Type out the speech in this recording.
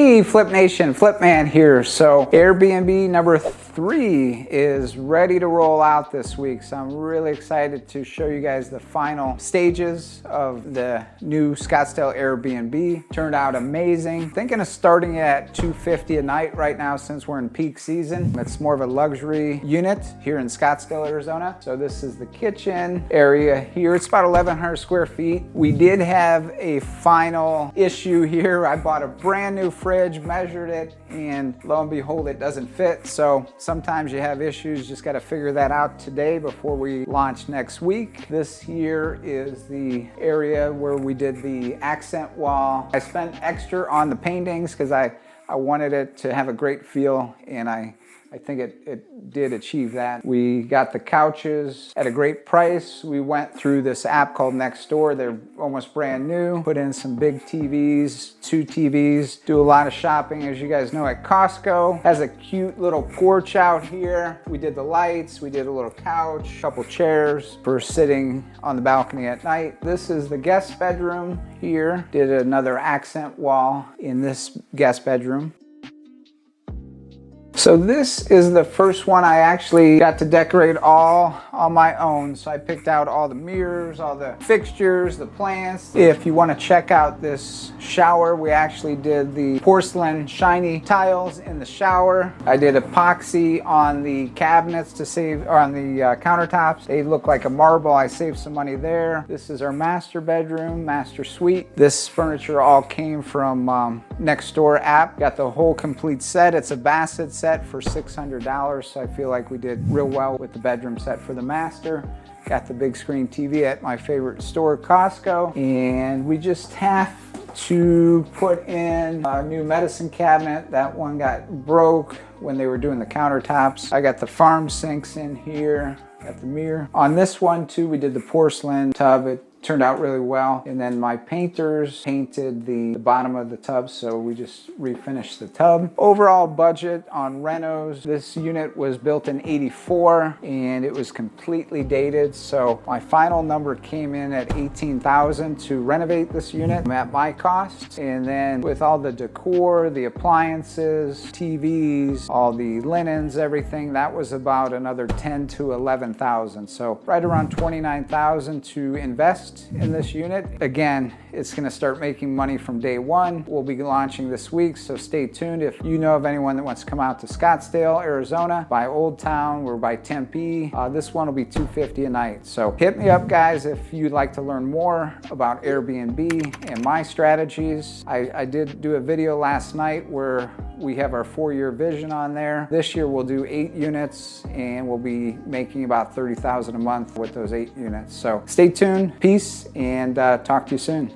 Hey Flip Nation, Flip Man here. So Airbnb number 3 is ready to roll out this week. So I'm really excited to show you guys the final stages of the new Scottsdale Airbnb. Turned out amazing. Thinking of starting at $250 a night right now since we're in peak season. It's more of a luxury unit here in Scottsdale, Arizona. So this is the kitchen area here. It's about 1,100 square feet. We did have a final issue here. I bought a brand new fridge, measured it, and lo and behold, it doesn't fit. So sometimes you have issues, just got to figure that out today before we launch next week. This here is the area where we did the accent wall. I spent extra on the paintings because I wanted it to have a great feel, and I think it did achieve that. We got the couches at a great price. We went through this app called Nextdoor. They're almost brand new. Put in some big TVs, 2 TVs. Do a lot of shopping, as you guys know, at Costco. Has a cute little porch out here. We did the lights. We did a little couch, a couple chairs for sitting on the balcony at night. This is the guest bedroom here. Did another accent wall in this guest bedroom. So this is the first one I actually got to decorate all on my own. So I picked out all the mirrors, all the fixtures, the plants. If you want to check out this shower, we actually did the porcelain shiny tiles in the shower. I did epoxy on the cabinets to save, or on the countertops. They look like a marble. I saved some money there. This is our master bedroom, master suite. This furniture all came from Nextdoor app. Got the whole complete set. It's a Bassett set for $600, so I feel like we did real well with the bedroom set for the master. Got the big screen TV at my favorite store, Costco, and we just have to put in a new medicine cabinet. That one got broke when they were doing the countertops. I got the farm sinks in here, got the mirror. On this one too, we did the porcelain tub. It turned out really well. And then my painters painted the bottom of the tub, so we just refinished the tub. Overall budget on renos, this unit was built in '84 and it was completely dated. So my final number came in at $18,000 to renovate this unit at my cost. And then with all the decor, the appliances, TVs, all the linens, everything, that was about another $10,000 to $11,000. So right around $29,000 to invest in this unit. Again, it's going to start making money from day one. We'll be launching this week, so stay tuned. If you know of anyone that wants to come out to Scottsdale, Arizona, by Old Town, we're by Tempe. This one will be $250 a night. So hit me up, guys, if you'd like to learn more about Airbnb and my strategies. I did do a video last night where we have our 4-year vision on there. This year we'll do 8 units and we'll be making about $30,000 a month with those 8 units. So stay tuned, peace, and talk to you soon.